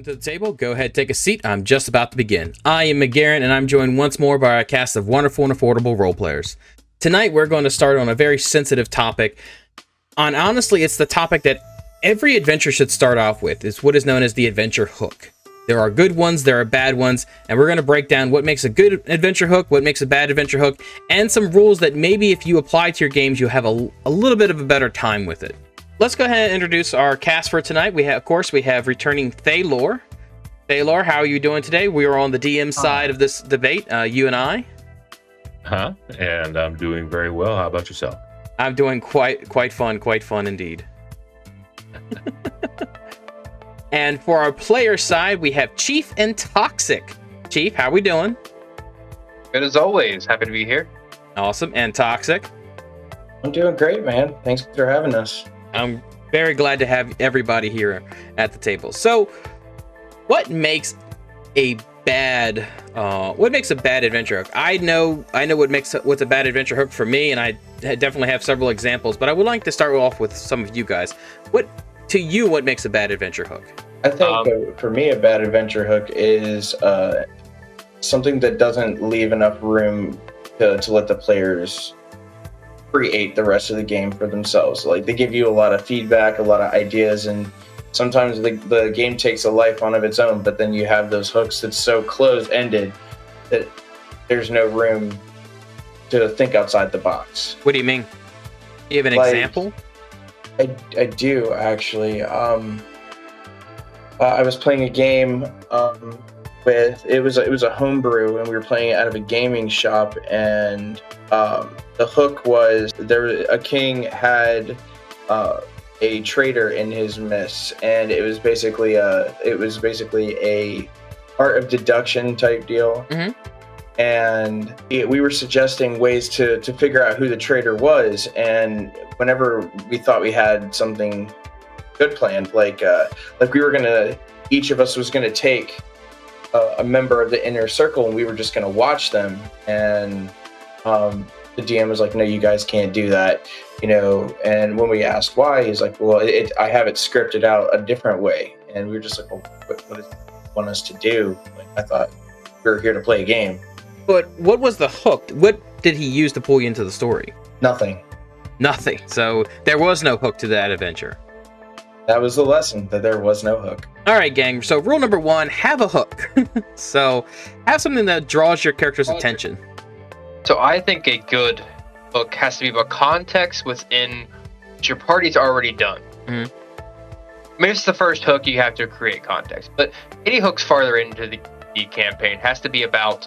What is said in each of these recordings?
Welcome to the table. Go ahead, take a seat. I'm just about to begin. I am Midgarin, and I'm joined once more by a cast of wonderful and affordable role players. Tonight, we're going to start on a very sensitive topic. Honestly, it's the topic that every adventure should start off with. It's what is known as the adventure hook. There are good ones, there are bad ones, and we're going to break down what makes a good adventure hook, what makes a bad adventure hook, and some rules that maybe if you apply to your games, you'll have a little bit of a better time with it. Let's go ahead and introduce our cast for tonight. Of course, we have returning Thalor. Thalor, how are you doing today? We are on the DM side of this debate, you and I. And I'm doing very well. How about yourself? I'm doing quite fun indeed. And for our player side, we have Chief and Toxic. Chief, how are we doing? Good as always. Happy to be here. Awesome. And Toxic? I'm doing great, man. Thanks for having us. I'm very glad to have everybody here at the table. So, what makes a bad adventure hook? I know what's a bad adventure hook for me, and I definitely have several examples, but I would like to start off with some of you guys. What makes a bad adventure hook? I think for me, a bad adventure hook is something that doesn't leave enough room to let the players create the rest of the game for themselves. Like, they give you a lot of feedback, a lot of ideas, and sometimes the game takes a life on of its own, but then you have those hooks that's so closed-ended that there's no room to think outside the box. What do you mean? Do you have an example? I do, actually. I was playing a game it was a homebrew, and we were playing it out of a gaming shop, and the hook was a king had a traitor in his midst, and it was basically a art of deduction type deal. Mm-hmm. And we were suggesting ways to figure out who the traitor was, and whenever we thought we had something good planned, like we were gonna, each of us was gonna take a member of the inner circle, and we were just gonna watch them, and the DM was like, no, you guys can't do that, and when we asked why, he's like, well, I have it scripted out a different way. And we were just like, well, what does he want us to do? Like, I thought we were here to play a game. But what was the hook? What did he use to pull you into the story? Nothing. So there was no hook to that adventure. That was the lesson, that there was no hook. All right, gang. So rule number 1, have a hook. So have something that draws your character's attention. So I think a good hook has to be about context within what your party's already done. Mm-hmm. I mean, it's the first hook, you have to create context. But any hooks farther into the campaign has to be about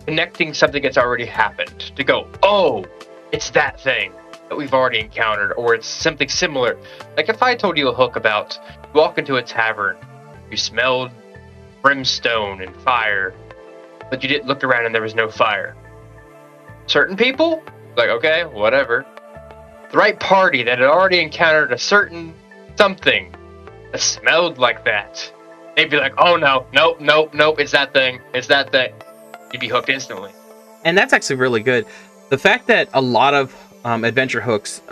connecting something that's already happened. To go, oh, it's that thing that we've already encountered, or it's something similar. Like if I told you a hook about, you walk into a tavern, you smelled brimstone and fire, but you didn't look around and there was no fire. Certain people, like, okay, whatever. The right party that had already encountered a certain something that smelled like that, they'd be like, oh no, nope, it's that thing. You'd be hooked instantly. And that's actually really good. The fact that a lot of adventure hooks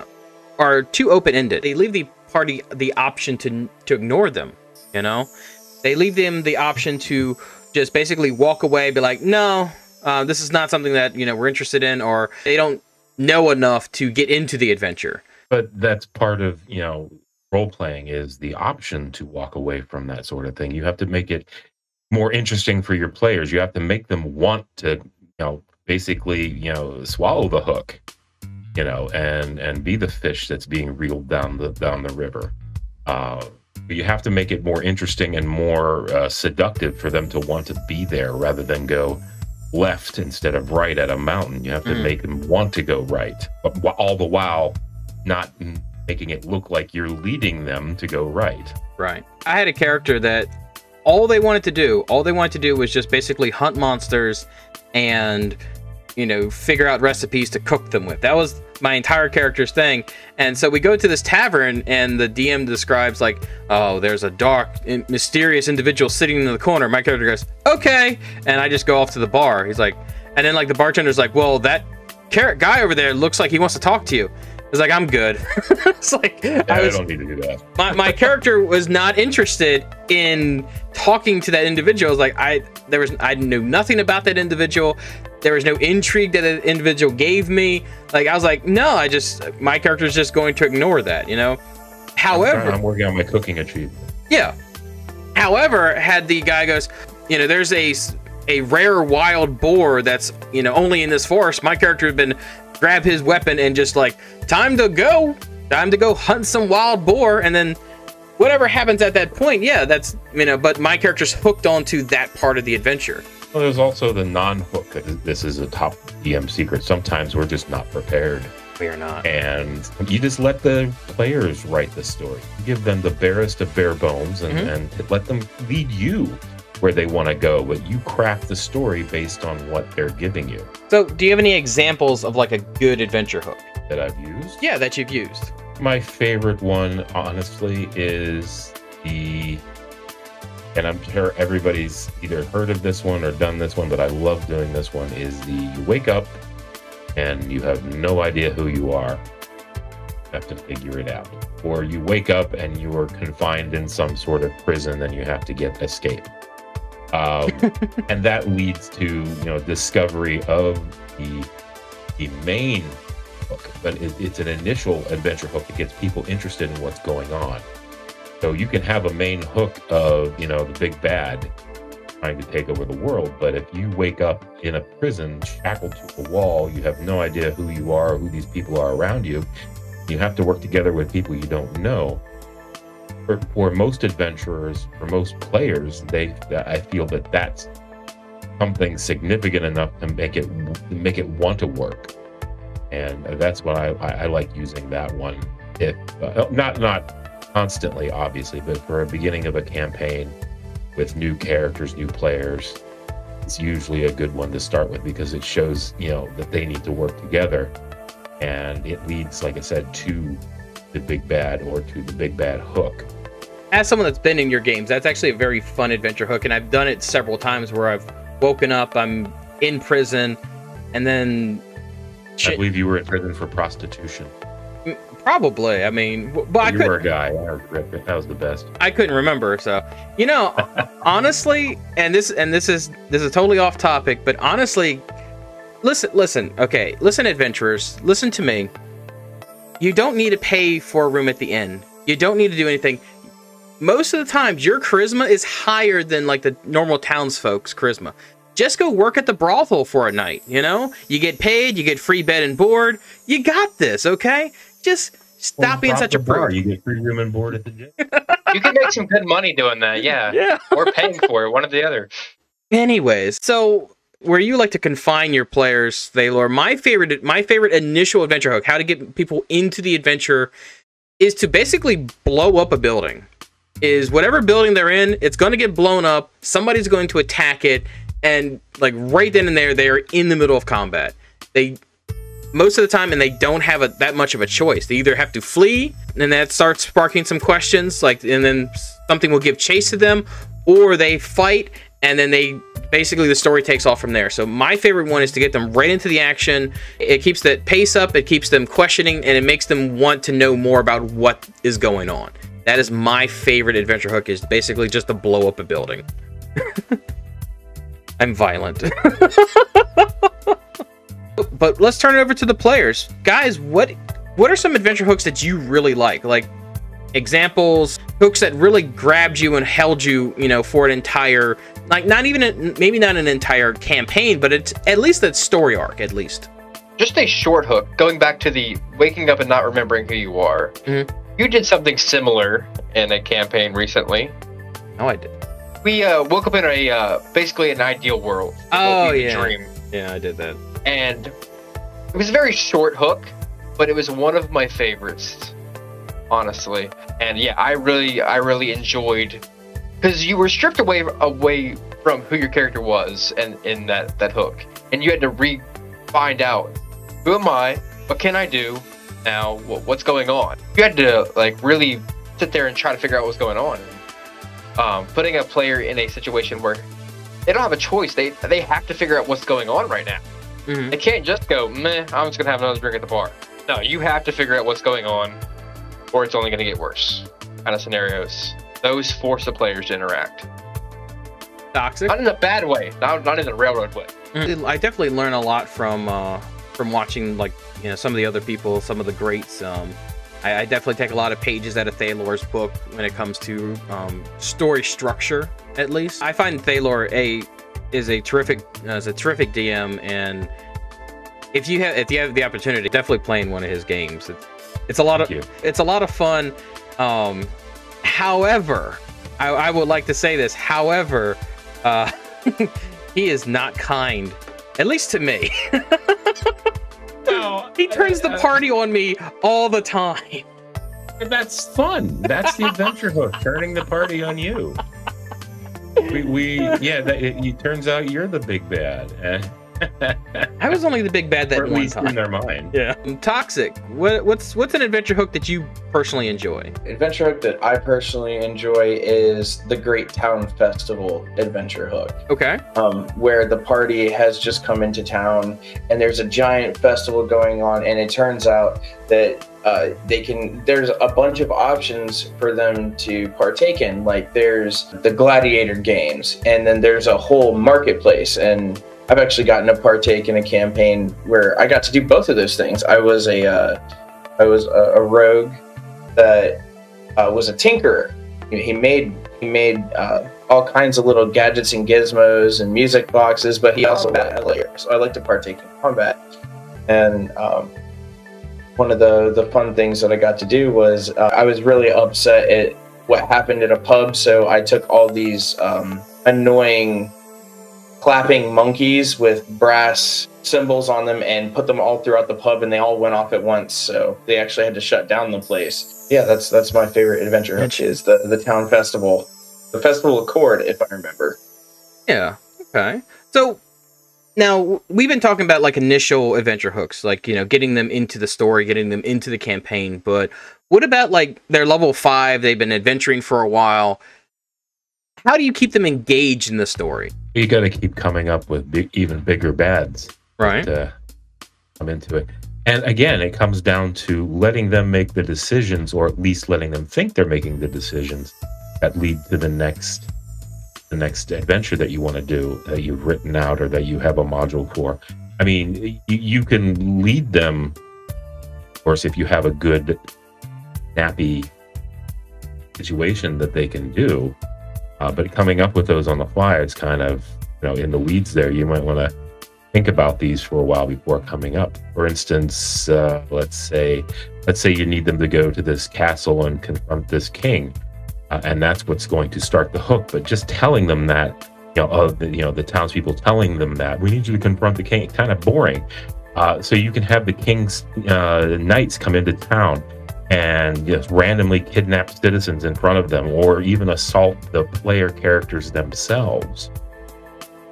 are too open-ended. They leave the party the option to ignore them, They leave them the option to just basically walk away, be like, no, this is not something that, we're interested in, or they don't know enough to get into the adventure. But that's part of, role-playing, is the option to walk away from that sort of thing. You have to make it more interesting for your players. You have to make them want to, basically, swallow the hook, and be the fish that's being reeled down the river. You have to make it more interesting and more seductive for them to want to be there, rather than go left instead of right at a mountain. You have to make them want to go right, but all the while not making it look like you're leading them to go right. Right. I had a character that all they wanted to do was just basically hunt monsters and, figure out recipes to cook them with. That was my entire character's thing. And so we go to this tavern, and the DM describes like, oh, there's a dark, mysterious individual sitting in the corner. My character goes, okay. And I just go off to the bar. He's like, and then like the bartender's like, well, that guy over there looks like he wants to talk to you. It's like, I'm good. It's like, Yeah, I don't need to do that. my character was not interested in talking to that individual. It was like, I knew nothing about that individual. There was no intrigue that the individual gave me. Like, I was like, no, my character's just going to ignore that, you know? However, I'm working on my cooking achievement. Yeah. However, had the guy goes, you know, there's a rare wild boar that's, you know, only in this forest, my character had been grab his weapon and just like, time to go hunt some wild boar, and then whatever happens at that point, yeah, that's, you know, but my character's hooked onto that part of the adventure. Well, there's also the non-hook. This is a top DM secret. Sometimes we're just not prepared. We are not. And you just let the players write the story. Give them the barest of bare bones and let them lead you where they want to go, but you craft the story based on what they're giving you. So, do you have any examples of like a good adventure hook That I've used? Yeah, that you've used. My favorite one, honestly, is and I'm sure everybody's either heard of this one or done this one, but I love doing this one, is you wake up and you have no idea who you are. You have to figure it out. Or you wake up and you are confined in some sort of prison and you have to escape. And that leads to, you know, discovery of the main hook, but it's an initial adventure hook that gets people interested in what's going on. So you can have a main hook of, you know, the big bad trying to take over the world, but if you wake up in a prison shackled to a wall, you have no idea who you are, who these people are around you. You have to work together with people you don't know. For most adventurers, for most players, I feel that's something significant enough to make it want to work, and that's what I like using that one. If not constantly, obviously, but for a beginning of a campaign with new characters, new players, it's usually a good one to start with because it shows, you know, that they need to work together, and it leads, like I said, to the big bad or to the big bad hook. As someone that's been in your games, that's actually a very fun adventure hook, and I've done it several times where I've woken up, I'm in prison, and then I believe you were in prison for prostitution. Probably. I mean, but you were a guy. That was the best. I couldn't remember. So, you know, honestly, and this is totally off topic, but honestly, listen, okay, listen, adventurers, listen to me. You don't need to pay for a room at the inn. You don't need to do anything. Most of the times, your charisma is higher than like the normal townsfolk's charisma. Just go work at the brothel for a night, you know? You get paid, you get free bed and board. You got this, okay? Just stop being such a prude. You get free room and board at the gym. You can make some good money doing that, yeah. Yeah. Or paying for it, one or the other. Anyways, so where you like to confine your players, Thalor, my favorite initial adventure hook, how to get people into the adventure, is to basically blow up a building. Is whatever building they're in, it's going to get blown up, somebody's going to attack it, and like right then and there, they are in the middle of combat. Most of the time, and they don't have that much of a choice. They either have to flee, and that starts sparking some questions, like, and then something will give chase to them, or they fight, and then basically the story takes off from there. So my favorite one is to get them right into the action. It keeps that pace up, it keeps them questioning, and it makes them want to know more about what is going on. That is my favorite adventure hook, is basically just to blow up a building. I'm violent. But let's turn it over to the players. Guys, what are some adventure hooks that you really like? Like examples, hooks that really grabbed you and held you, you know, for an entire, like maybe not an entire campaign, but it's at least that story arc, at least. Just a short hook, going back to the waking up and not remembering who you are. Mm-hmm. You did something similar in a campaign recently. Oh, I did. We woke up in basically an ideal world. Oh, yeah. Dream. Yeah, I did that. And it was a very short hook, but it was one of my favorites, honestly. And yeah, I really enjoyed, because you were stripped away from who your character was, and in that hook, and you had to find out, who am I? What can I do? Now, what's going on? You had to like really sit there and try to figure out what's going on. Putting a player in a situation where they don't have a choice. They have to figure out what's going on right now. Mm-hmm. They can't just go, meh, I'm just gonna have another drink at the bar. No, you have to figure out what's going on, or it's only going to get worse. Kind of scenarios. Those force the players to interact. Toxic. Not in a bad way. Not in a railroad way. I definitely learn a lot from watching, like, you know, some of the other people, some of the greats. I definitely take a lot of pages out of Thalor's book when it comes to story structure. At least I find Thalor is a terrific DM, and if you have the opportunity, definitely playing one of his games. It's a lot of fun. However, I would like to say this. However, he is not kind, at least to me. No, he turns the party on me all the time. That's fun. That's the adventure hook, turning the party on you. It turns out you're the big bad. I was only the big bad that or at one least time. in their mind. Yeah. Toxic. What's an adventure hook that you personally enjoy? Adventure hook that I personally enjoy is the Great Town Festival adventure hook. Okay. Where the party has just come into town and there's a giant festival going on, and it turns out that there's a bunch of options for them to partake in. Like, there's the gladiator games, and then there's a whole marketplace. And I've actually gotten to partake in a campaign where I got to do both of those things. I was a rogue that was a tinkerer. He made all kinds of little gadgets and gizmos and music boxes, but he also had a player. So I like to partake in combat. And one of the fun things that I got to do was I was really upset at what happened at a pub, so I took all these annoying clapping monkeys with brass cymbals on them and put them all throughout the pub, and they all went off at once, so they actually had to shut down the place. Yeah, that's my favorite adventure hook, is the town festival. The Festival of Cord, if I remember. Yeah, okay. So now we've been talking about like initial adventure hooks, like, you know, getting them into the story, getting them into the campaign, but what about like they're level 5, they've been adventuring for a while? How do you keep them engaged in the story? You got to keep coming up with even bigger bads, right, to come into it. And again, it comes down to letting them make the decisions, or at least letting them think they're making the decisions that lead to the next adventure that you want to do, that you've written out or that you have a module for. I mean, you can lead them, of course, if you have a good, snappy situation that they can do. But coming up with those on the fly, it's kind of, you know, in the weeds there. You might want to think about these for a while before coming up. For instance, let's say you need them to go to this castle and confront this king, and that's what's going to start the hook. But just telling them that, the townspeople telling them that we need you to confront the king, kind of boring. So you can have the king's knights come into town and just randomly kidnap citizens in front of them, or even assault the player characters themselves.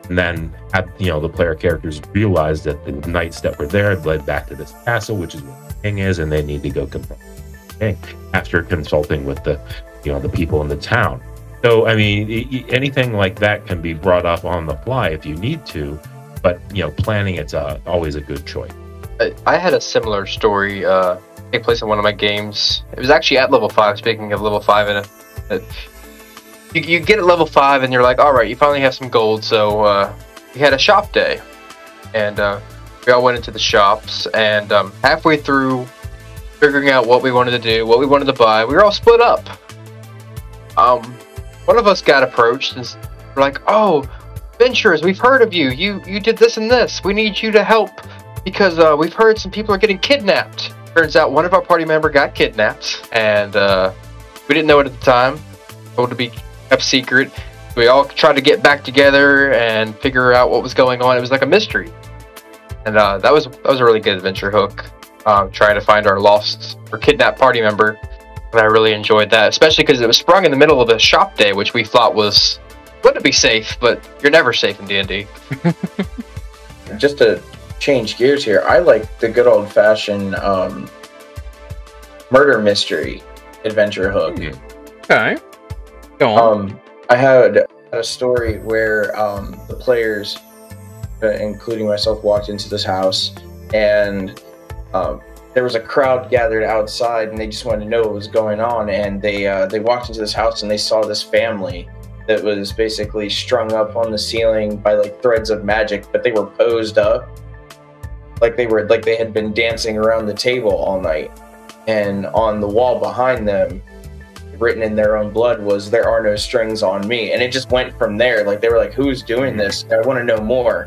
And then the player characters realize that the knights that were there led back to this castle, which is where the king is, and they need to go confront the king after consulting with the people in the town. So, I mean, anything like that can be brought up on the fly if you need to, but, planning it's always a good choice. I had a similar story take place in one of my games. It was actually at level 5. Speaking of level 5, you get at level 5 and you're like, all right, you finally have some gold. So we had a shop day, and we all went into the shops. And halfway through figuring out what we wanted to do, what we wanted to buy, we were all split up. One of us got approached and we're like, "Oh, adventurers, we've heard of you. You did this and this. We need you to help because we've heard some people are getting kidnapped." Turns out one of our party member got kidnapped, and we didn't know it at the time. Told to be kept secret. We all tried to get back together and figure out what was going on. It was like a mystery, and that was a really good adventure hook. Trying to find our lost or kidnapped party member, and I really enjoyed that, especially because it was sprung in the middle of a shop day, which we thought wouldn't be safe, but you're never safe in D&D. Just to change gears here, I like the good old-fashioned murder mystery adventure hook. Okay, go on. I had a story where the players, including myself, walked into this house, and there was a crowd gathered outside, and they just wanted to know what was going on. And they walked into this house, and they saw this family that was basically strung up on the ceiling by like threads of magic, but they were posed up like they had been dancing around the table all night. And on the wall behind them, written in their own blood, was "There are no strings on me." And it just went from there. Like, they were like, who's doing this? I want to know more.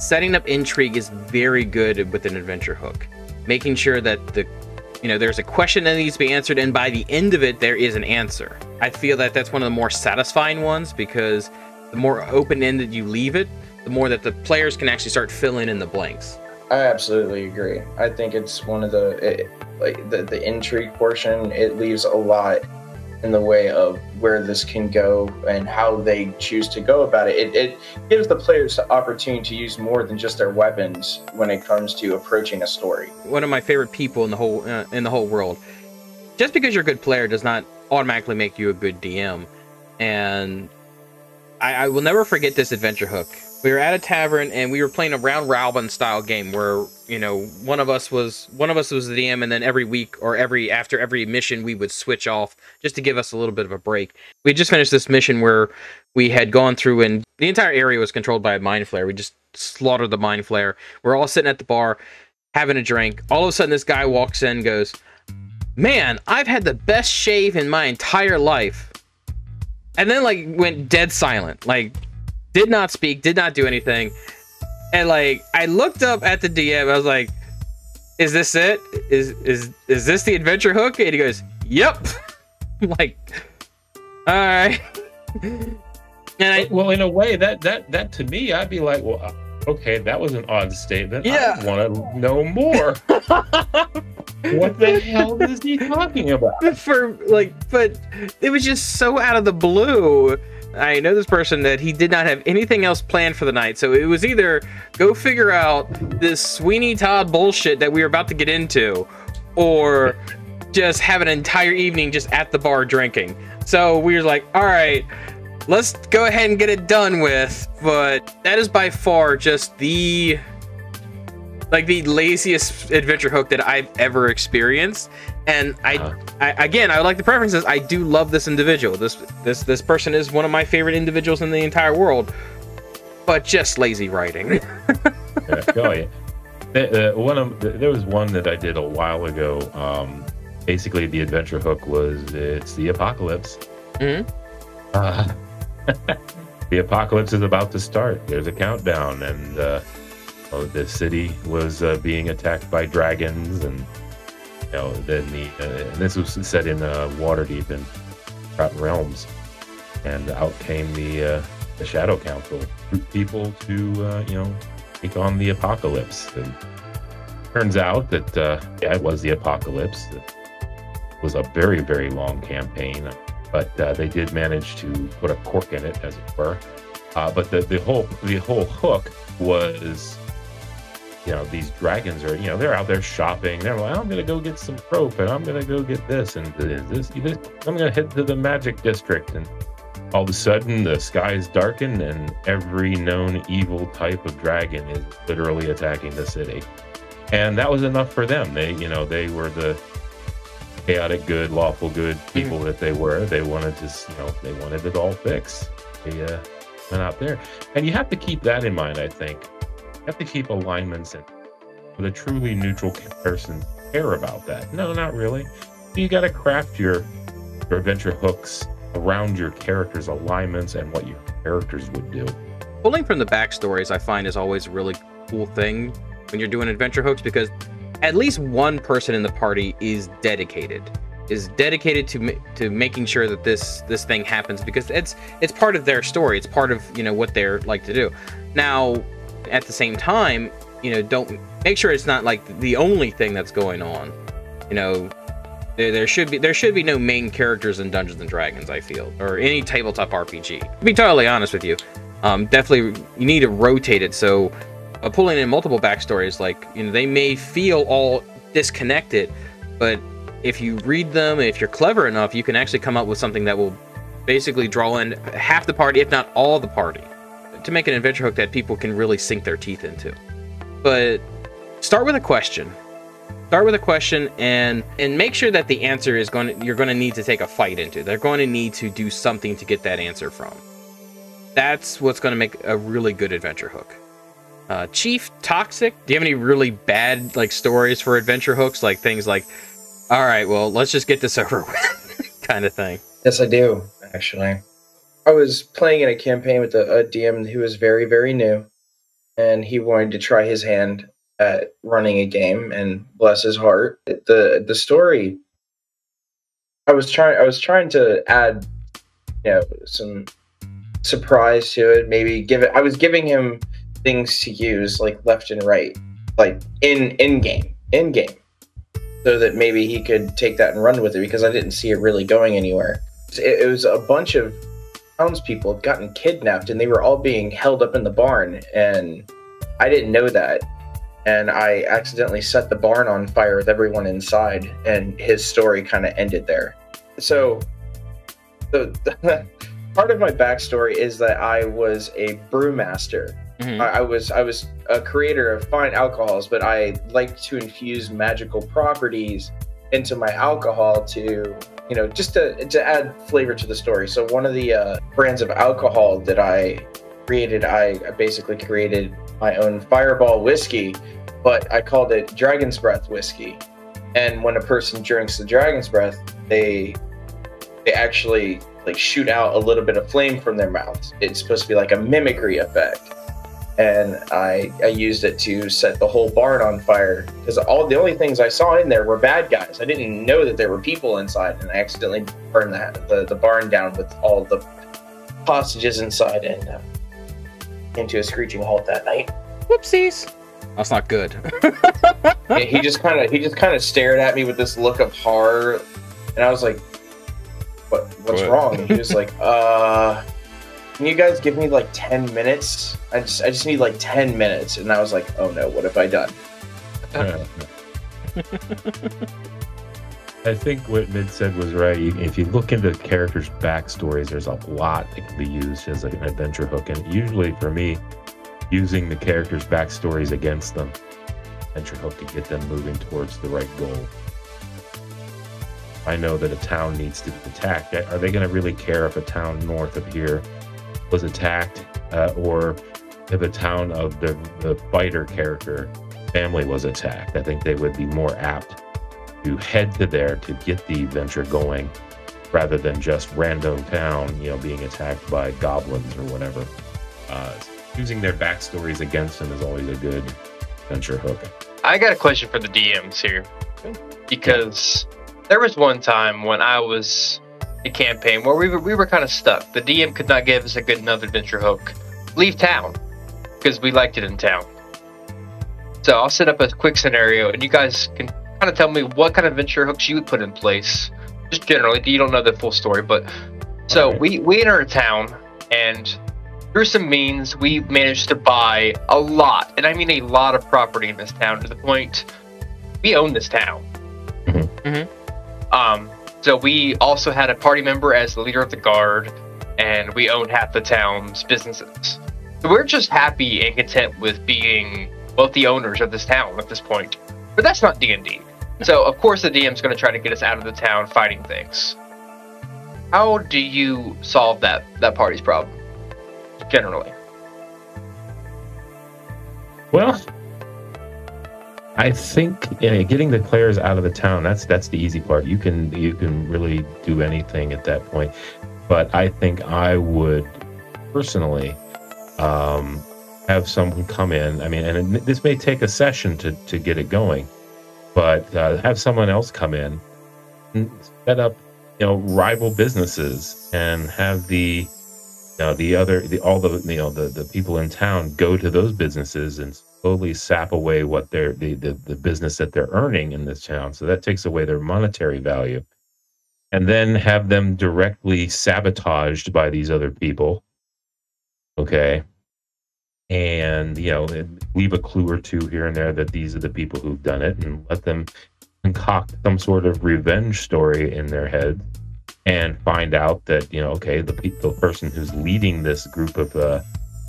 Setting up intrigue is very good with an adventure hook. Making sure that there's a question that needs to be answered, and by the end of it, there is an answer. I feel that that's one of the more satisfying ones, because the more open-ended you leave it, the more that the players can actually start filling in the blanks. I absolutely agree. I think it's one of the intrigue portion. It leaves a lot in the way of where this can go and how they choose to go about it. It gives the players the opportunity to use more than just their weapons when it comes to approaching a story. One of my favorite people in the whole world. Just because you're a good player does not automatically make you a good DM. And I will never forget this adventure hook. We were at a tavern, and we were playing a round robin style game where, one of us was the DM, and then every week or after every mission we would switch off just to give us a little bit of a break. We just finished this mission where we had gone through, and the entire area was controlled by a mind flayer. We just slaughtered the mind flayer. We're all sitting at the bar having a drink. All of a sudden, this guy walks in and goes, "Man, I've had the best shave in my entire life." And then went dead silent. Did not speak, did not do anything. And I looked up at the DM, I was like, "Is this it? Is this the adventure hook?" And he goes, "Yep." I'm like, all right. And well, in a way, that to me, I'd be like, well, okay, that was an odd statement. Yeah. I want to know more. What the hell is he talking about? But it was just so out of the blue. I know this person that he did not have anything else planned for the night, so it was either go figure out this Sweeney Todd bullshit that we were about to get into, or just have an entire evening just at the bar drinking. So we were like, all right, let's go ahead and get it done with. But that is by far just the laziest adventure hook that I've ever experienced. And I would like the preferences. I do love this individual. This person is one of my favorite individuals in the entire world, but just lazy writing. Oh yeah. There was one that I did a while ago. Basically, the adventure hook was it's the apocalypse. Mm-hmm. The apocalypse is about to start. There's a countdown, and the city was being attacked by dragons, and then and this was set in Waterdeep and Forgotten Realms, and out came the Shadow Council, people to take on the apocalypse. And turns out that it was the apocalypse. It was a very, very long campaign, but they did manage to put a cork in it, as it were. But the whole hook was, these dragons are, they're out there shopping. They're like, I'm going to go get some rope, and I'm going to go get this, and this. I'm going to head to the magic district. And all of a sudden, the skies darken, and every known evil type of dragon is literally attacking the city. And that was enough for them. They were the chaotic good, lawful good people that they were. They wanted they wanted it all fixed. They went out there. And you have to keep that in mind, I think. You have to keep alignments in. With a truly neutral person care about that. No, not really. You got to craft your adventure hooks around your characters' alignments and what your characters would do. Pulling from the backstories, I find, is always a really cool thing when you're doing adventure hooks, because at least one person in the party is dedicated to making sure that this thing happens, because it's part of their story. It's part of what they're like to do. Now, at the same time, don't make sure it's not the only thing that's going on. There should be no main characters in Dungeons and Dragons, I feel, or any tabletop RPG. To be totally honest with you, definitely you need to rotate it. So pulling in multiple backstories, they may feel all disconnected, but if you read them, if you're clever enough, you can actually come up with something that will basically draw in half the party, if not all the party, to make an adventure hook that people can really sink their teeth into. But start with a question. Start with a question and make sure that the answer is you're going to need to take a fight into. They're going to need to do something to get that answer from. That's what's going to make a really good adventure hook. Chief, toxic. Do you have any really bad like stories for adventure hooks? Like things like, all right, well, let's just get this over with kind of thing. Yes, I do, actually. I was playing in a campaign with a DM who was very, very new, and he wanted to try his hand at running a game, and bless his heart, the story. I was trying to add, some surprise to it. Maybe I was giving him things to use like left and right, like in game, so that maybe he could take that and run with it, because I didn't see it really going anywhere. It was a bunch of townspeople had gotten kidnapped, and they were all being held up in the barn, and I didn't know that. And I accidentally set the barn on fire with everyone inside, and his story kind of ended there. So the part of my backstory is that I was a brewmaster. Mm-hmm. I was a creator of fine alcohols, but I liked to infuse magical properties into my alcohol to, just to add flavor to the story. So one of the brands of alcohol that I created, I basically created my own Fireball whiskey, but I called it Dragon's Breath whiskey. And when a person drinks the Dragon's Breath, they actually like shoot out a little bit of flame from their mouths. It's supposed to be like a mimicry effect. And I used it to set the whole barn on fire, because the only things I saw in there were bad guys. I didn't know that there were people inside, and I accidentally burned the barn down with all the hostages inside, and came to a screeching halt that night. Whoopsies. That's not good. Yeah, he just kind of stared at me with this look of horror, and I was like, "What's wrong?" And he was like, "Can you guys give me like 10 minutes? I just need like 10 minutes." And I was like, "Oh no, what have I done?" I think what Mid said was right. If you look into characters' backstories, there's a lot that can be used as like an adventure hook. And usually for me, using the characters' backstories against them, adventure hook to get them moving towards the right goal. I know that a town needs to be attacked. Are they going to really care if a town north of here was attacked, or if a town of the fighter character family was attacked? I think they would be more apt to head to there to get the adventure going, rather than just random town, being attacked by goblins or whatever. Using their backstories against them is always a good adventure hook. I got a question for the DMs here, because there was one time when I was a campaign where we were kind of stuck. The DM could not give us a good enough adventure hook. Leave town, because we liked it in town. So I'll set up a quick scenario, and you guys can kind of tell me what kind of adventure hooks you would put in place. Just generally, you don't know the full story, but so okay. we enter a town, and through some means we managed to buy a lot, and I mean a lot of property in this town, to the point we own this town. Mm-hmm. So we also had a party member as the leader of the guard, and we owned half the town's businesses. So we're just happy and content with being both the owners of this town at this point. But that's not D&D. So of course the DM's going to try to get us out of the town fighting things. How do you solve that party's problem, generally? Well, I think getting the players out of the town, that's the easy part. You can really do anything at that point. But I think I would personally have someone come in. I mean, and this may take a session to get it going, but have someone else come in and set up, rival businesses, and have the people in town go to those businesses and slowly sap away what the business that they're earning in this town. So that takes away their monetary value, and then have them directly sabotaged by these other people. Okay. And, leave a clue or two here and there that these are the people who've done it, and let them concoct some sort of revenge story in their head, and find out that, the person who's leading this group of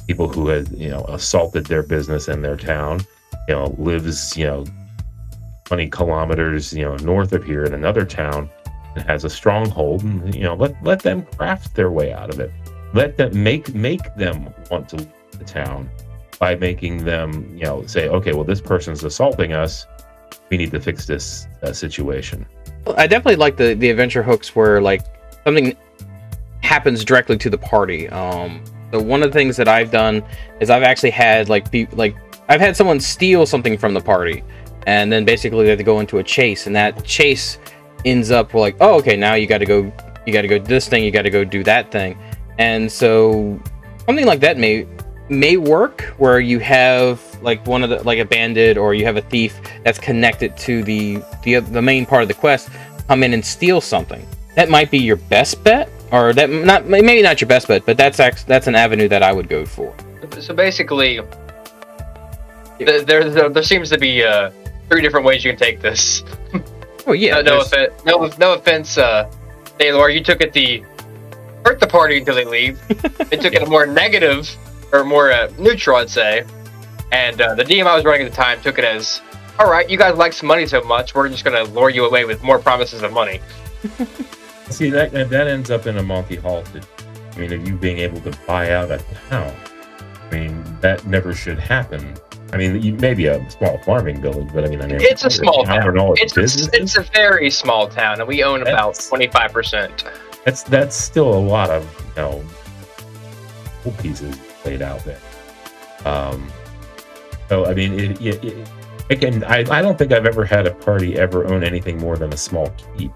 people who has, assaulted their business and their town, lives, 20 kilometers, north of here in another town that has a stronghold, and let them craft their way out of it. Let them make them want to leave the town by making them, say, okay, well, this person's assaulting us. We need to fix this situation. I definitely like the adventure hooks where like something happens directly to the party. So one of the things that I've done is I've actually had I've had someone steal something from the party, and then basically they have to go into a chase, and that chase ends up like, oh, okay, now you got to go do this thing, you got to go do that thing, and so something like that may work where you have like one of the a bandit or you have a thief that's connected to the main part of the quest come in and steal something. That might be your best bet, or maybe not your best bet, but that's an avenue that I would go for. So basically, there seems to be 3 different ways you can take this. Oh yeah. No offense, Thalor, you took it hurt the party until they leave. They took it a more negative or more neutral, I'd say. And the DM I was running at the time took it as, all right, you guys like some money so much, we're just going to lure you away with more promises of money. See, that ends up in a multi-haul. I mean, of you being able to buy out a town. I mean, that never should happen. I mean, maybe a small farming village, but I mean, it's a small town. It's a very small town, and we own about 25%. That's still a lot of pieces laid out there. So I mean, I don't think I've ever had a party ever own anything more than a small keep.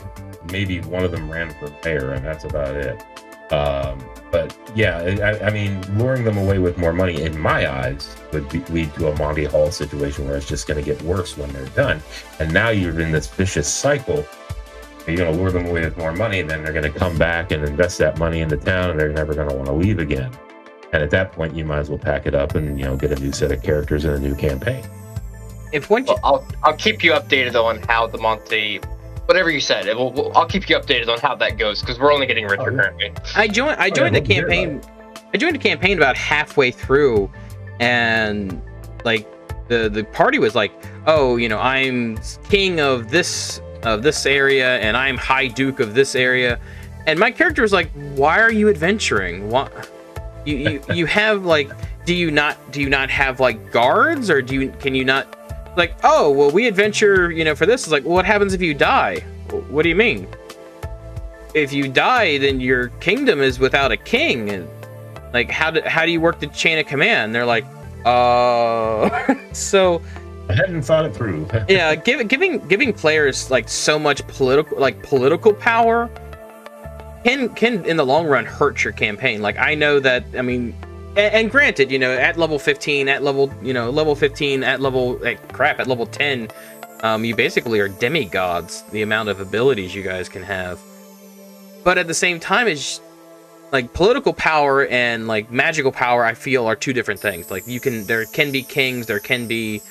Maybe one of them ran for mayor, and that's about it. But yeah, I mean, luring them away with more money, in my eyes, would lead to a Monty Hall situation where it's just going to get worse when they're done. And now you're in this vicious cycle. You're going to lure them away with more money, and then they're going to come back and invest that money in the town, and they're never going to want to leave again. And at that point, you might as well pack it up and get a new set of characters and a new campaign. I'll keep you updated on how the Monty, whatever you said. I'll keep you updated on how that goes because we're only getting richer currently. I joined the campaign. I joined the campaign about halfway through, and like the party was like, oh, I'm king of this area, and I'm High Duke of this area, and my character was like, why are you adventuring? What? You have like, do you not have like guards, or can you not, like, oh well, we adventure for this. It's like, well, what happens if you die? What do you mean? If you die, then your kingdom is without a king, and like how do you work the chain of command? They're like, so I hadn't thought it through. Yeah, giving players like so much political power can in the long run hurt your campaign. Like, I know that, I mean, and granted, at level 15, at level 10, at level 10, you basically are demigods, the amount of abilities you guys can have. But at the same time, it's like political power and like magical power, I feel, are 2 different things. Like, there can be kings, there can be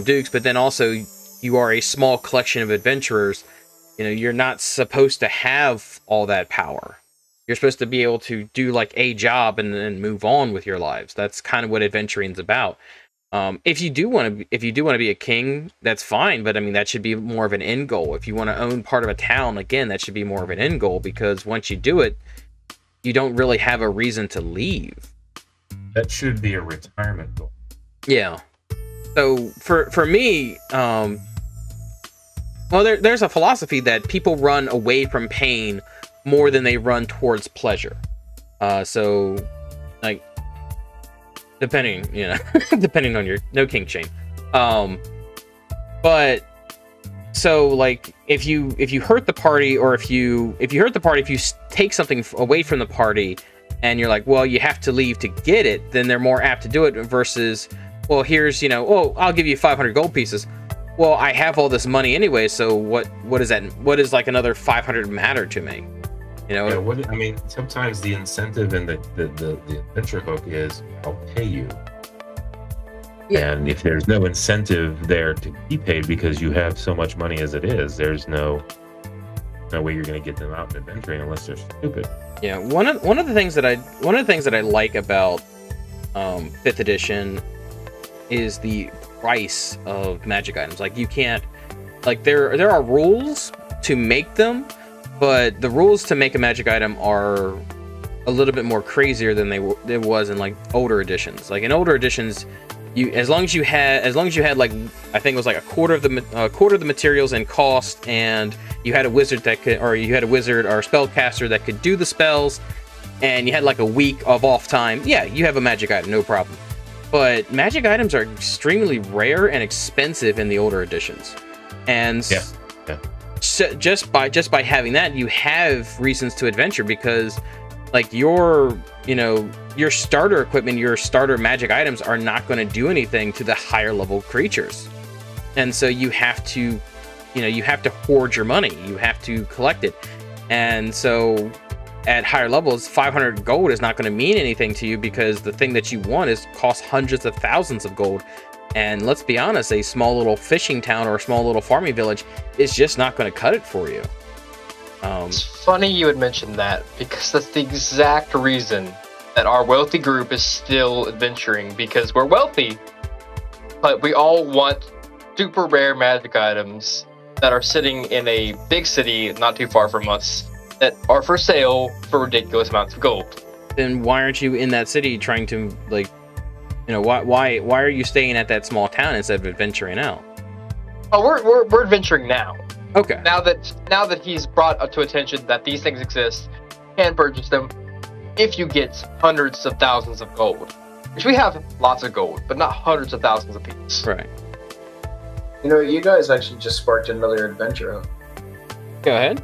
dukes, but then also you are a small collection of adventurers. You're not supposed to have all that power. You're supposed to be able to do like a job and then move on with your lives. That's kind of what adventuring's about. If you do want to be a king, that's fine, but I mean, that should be more of an end goal. If you want to own part of a town, again, that should be more of an end goal, because once you do it, you don't really have a reason to leave. That should be a retirement goal. Yeah. So for me, well, there's a philosophy that people run away from pain more than they run towards pleasure. So, like, depending on your no kink shame. But so, like, if you hurt the party, or if you take something away from the party, and you're like, well, you have to leave to get it, then they're more apt to do it versus, well, here's, oh, I'll give you 500 gold pieces. Well, I have all this money anyway, so what is that? What is like another 500 matter to me? Yeah, I mean, sometimes the incentive and the adventure hook is, I'll pay you. Yeah. And if there's no incentive there to be paid because you have so much money as it is, there's no way you're going to get them out and adventuring unless they're stupid. Yeah, one of the things that I like about 5th edition is the price of magic items. Like, you can't like there are rules to make them, but the rules to make a magic item are a little bit more crazier than it was in like older editions. Like in older editions, as long as you had like, I think it was like a quarter of the materials and cost, and you had a wizard or a spellcaster that could do the spells, and you had like a week of off time, yeah, you have a magic item, no problem. But magic items are extremely rare and expensive in the older editions, and so just by having that, you have reasons to adventure, because like your starter equipment, your starter magic items are not going to do anything to the higher level creatures, and so you have to hoard your money, you have to collect it, and so at higher levels, 500 gold is not going to mean anything to you, because the thing that you want costs hundreds of thousands of gold. And let's be honest, a small little fishing town or a small little farming village is just not going to cut it for you. It's funny you would mention that, because that's the exact reason that our wealthy group is still adventuring, because we're wealthy, but we all want super rare magic items that are sitting in a big city not too far from us, that are for sale for ridiculous amounts of gold. Then why aren't you in that city trying to, like, why are you staying at that small town instead of adventuring out? Oh, we're adventuring now. Okay. Now that he's brought up to attention that these things exist, you can purchase them if you get hundreds of thousands of gold. Which we have lots of gold, but not hundreds of thousands apiece. Right. You guys actually just sparked another adventure. Go ahead.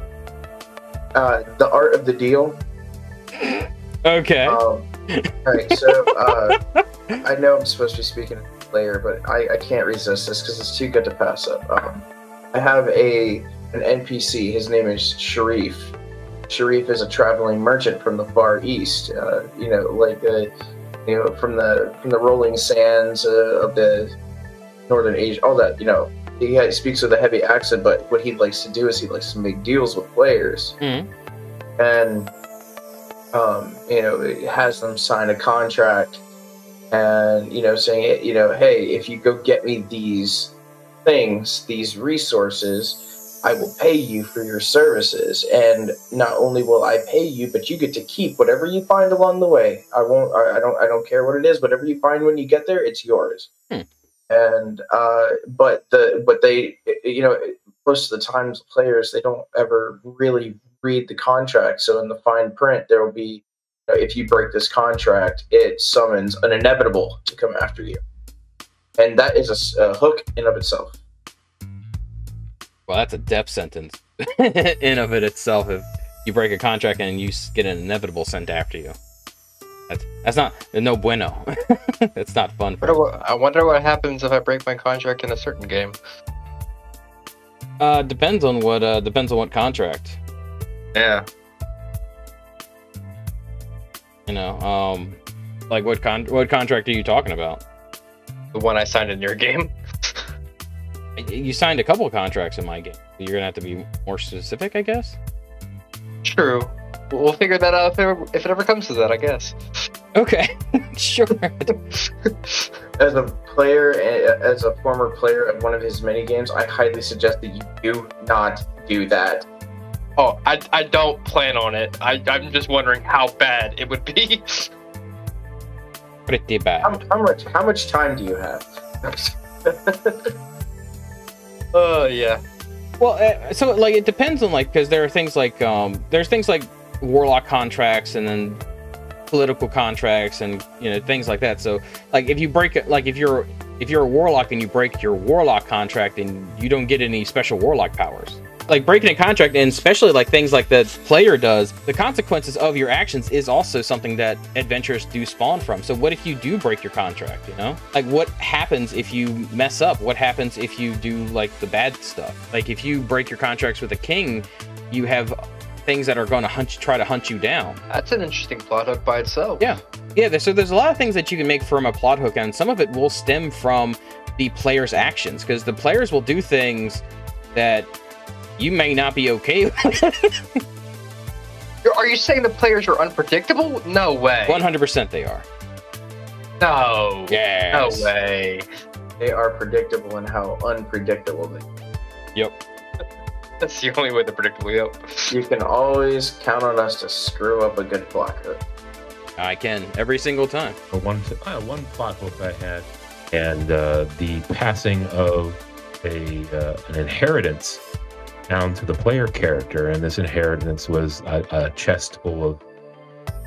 The Art of the Deal. Okay. Alright, so I know I'm supposed to be speaking to the player, but I can't resist this because it's too good to pass up. I have an NPC. His name is Sharif. Sharif is a traveling merchant from the Far East. From the rolling sands of the Northern Asia, all that. He speaks with a heavy accent, but what he likes to do is he likes to make deals with players, and it has them sign a contract, and saying, hey, if you go get me these things, these resources, I will pay you for your services, and not only will I pay you, but you get to keep whatever you find along the way. I don't care what it is. Whatever you find when you get there, it's yours. And but they most of the times players, they don't ever really read the contract. So in the fine print, there will be, if you break this contract, it summons an inevitable to come after you, and that is a hook in of itself. Well, that's a death sentence in of it itself. If you break a contract and you get an inevitable sent after you, that's not no bueno. It's not fun. I wonder what happens if I break my contract in a certain game. Depends on what contract. Yeah. Like what contract are you talking about? The one I signed in your game. You signed a couple of contracts in my game. You're gonna have to be more specific, I guess. True. We'll figure that out if it ever comes to that, I guess. Okay, sure. As a player, as a former player of one of his mini games, I highly suggest that you do not do that. Oh, I don't plan on it. I'm just wondering how bad it would be. Pretty bad. How much time do you have? Yeah. Well, so like it depends on, like, because there are things like warlock contracts and then political contracts and things like that. So like if you break it, like if you're a warlock and you break your warlock contract and you don't get any special warlock powers, like breaking a contract, and especially like things like the player does, the consequences of your actions is also something that adventurers do spawn from. So what if you do break your contract? Like what happens if you mess up? What happens if you do like the bad stuff? Like if you break your contracts with a king, you have things that are going to try to hunt you down. That's an interesting plot hook by itself. Yeah. So there's a lot of things that you can make from a plot hook, and some of it will stem from the player's actions, because the players will do things that you may not be okay with. Are you saying the players are unpredictable? No way. 100% they are. No. Yes. No way. They are predictable in how unpredictable they are. Yep. That's the only way to predictable. Yep. You can always count on us to screw up a good plot hook. I can every single time. One plot hook I had, and the passing of an inheritance down to the player character, and this inheritance was a chest full of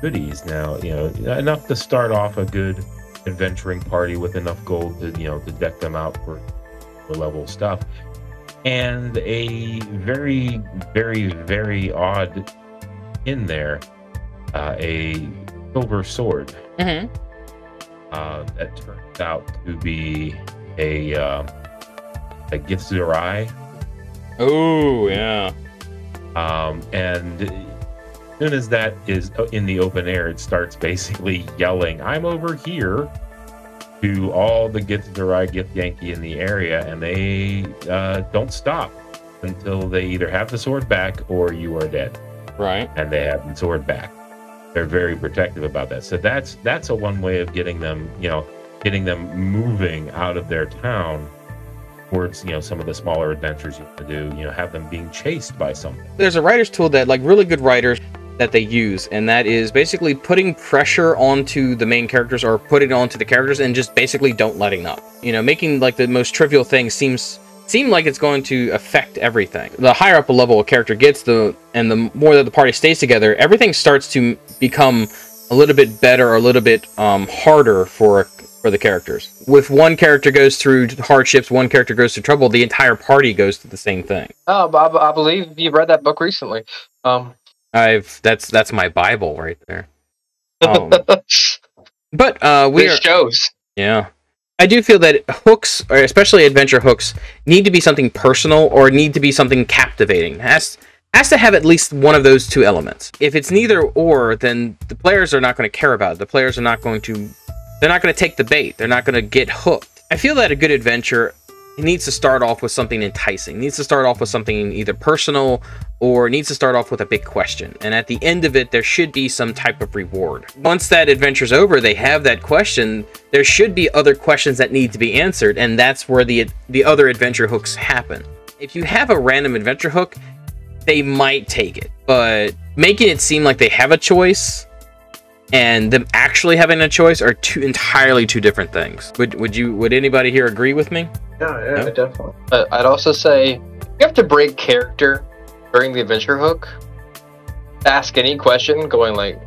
goodies. Now, enough to start off a good adventuring party with enough gold to to deck them out for level stuff, and a very, very, very odd in there, a silver sword that turns out to be a Githzerai. Oh yeah. And as soon as that is in the open air, it starts basically yelling, "I'm over here," to all the Githzerai, Githyanki in the area, and they don't stop until they either have the sword back or you are dead. Right. And they have the sword back. They're very protective about that. So that's a one way of getting them moving out of their town towards some of the smaller adventures you want to do. Have them being chased by something. There's a writer's tool that really good writers that they use, and that is basically putting pressure onto the main characters or putting it onto the characters and just basically don't letting up. Making like the most trivial thing seem like it's going to affect everything. The higher up a level a character gets, and the more that the party stays together, everything starts to become a little bit better or a little bit harder for the characters. If one character goes through hardships, one character goes through trouble, the entire party goes through the same thing. Oh, Bob, I believe you read that book recently. That's my Bible right there. But we shows. Yeah. I do feel that hooks, or especially adventure hooks, need to be something personal or need to be something captivating. Has to have at least one of those two elements. If it's neither or, then the players are not going to care about it. The players are not going to take the bait. They're not going to get hooked. I feel that a good adventure needs to start off with something enticing. It needs to start off with something either personal or needs to start off with a big question. And at the end of it, there should be some type of reward. Once that adventure's over, they have that question. There should be other questions that need to be answered, and that's where the other adventure hooks happen. If you have a random adventure hook, they might take it, but making it seem like they have a choice and them actually having a choice are entirely two different things. Would anybody here agree with me? Yeah, definitely. I'd also say you have to break character during the adventure hook. Ask any question, going like,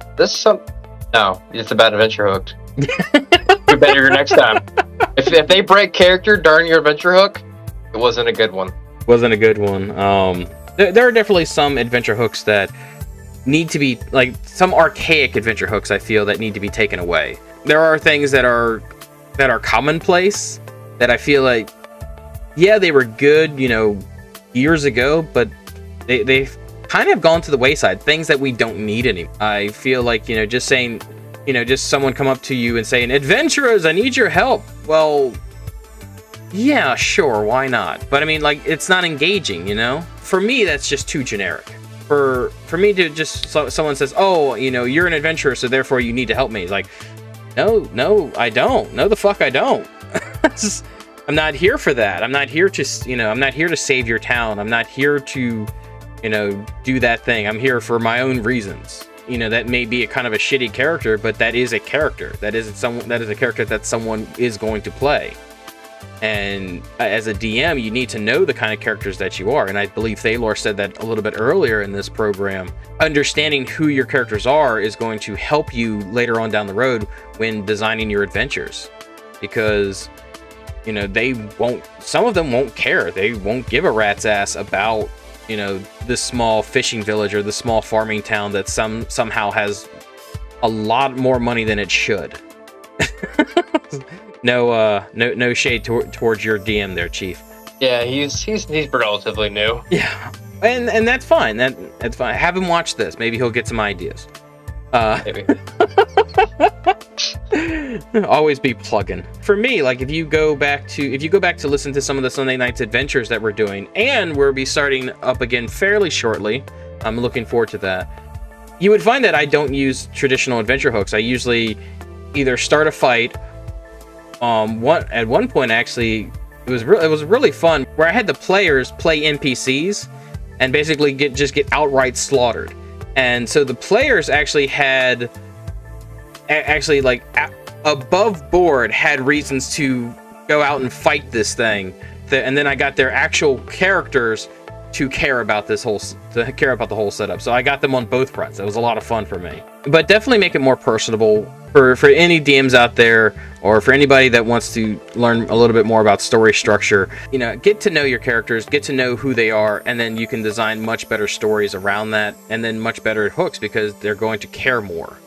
no, it's a bad adventure hook. Be better next time. If they break character during your adventure hook, it wasn't a good one. Wasn't a good one. There are definitely some adventure hooks that need to be, like, some archaic adventure hooks, I feel, that need to be taken away. There are things that are commonplace that I feel like, yeah, they were good, years ago, but they've kind of gone to the wayside. Things that we don't need anymore. I feel like, just saying, just someone come up to you and saying, "Adventurers, I need your help." Well, yeah, sure, why not? But I mean, like, it's not engaging, For me, that's just too generic. For me to just, someone says, "Oh, you're an adventurer, so therefore you need to help me." It's like, no, I don't. No, the fuck I don't. I'm not here for that. I'm not here to, I'm not here to save your town. I'm not here to, do that thing. I'm here for my own reasons. That may be a kind of a shitty character, but that is a character. That is a character that someone is going to play. And as a DM, you need to know the kind of characters that you are. And I believe Thalor said that a little bit earlier in this program. Understanding who your characters are is going to help you later on down the road when designing your adventures. Because, some of them won't care. They won't give a rat's ass about, this small fishing village or the small farming town that somehow has a lot more money than it should. No shade towards your DM there, Chief. Yeah, he's relatively new. Yeah, and that's fine. That's fine. Have him watch this. Maybe he'll get some ideas. Maybe. Always be plugging. For me, like, if you go back to listen to some of the Sunday Nights adventures that we're doing, and we'll be starting up again fairly shortly. I'm looking forward to that. You would find that I don't use traditional adventure hooks. I usually either start a fight. At one point, actually, It was really fun, where I had the players play NPCs and basically just get outright slaughtered. And so the players actually had like above board had reasons to go out and fight this thing. And then I got their actual characters to care about the whole setup. So I got them on both fronts. It was a lot of fun for me. But definitely make it more personable for any DMs out there, or for anybody that wants to learn a little bit more about story structure. You know, get to know your characters, get to know who they are, and then you can design much better stories around that, and then much better hooks, because they're going to care more.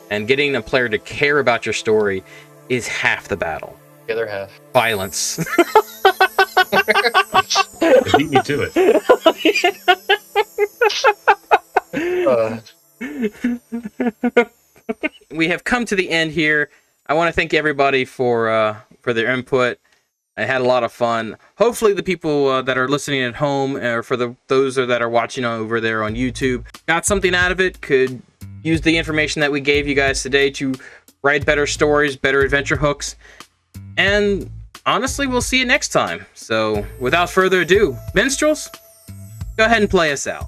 And getting a player to care about your story is half the battle. The other half. Violence. It beat me to it. We have come to the end here. I want to thank everybody for their input. I had a lot of fun. Hopefully the people that are listening at home, or for those that are watching over there on YouTube, got something out of it, could use the information that we gave you guys today to write better stories, better adventure hooks. And honestly, we'll see you next time. So without further ado, minstrels, go ahead and play us out.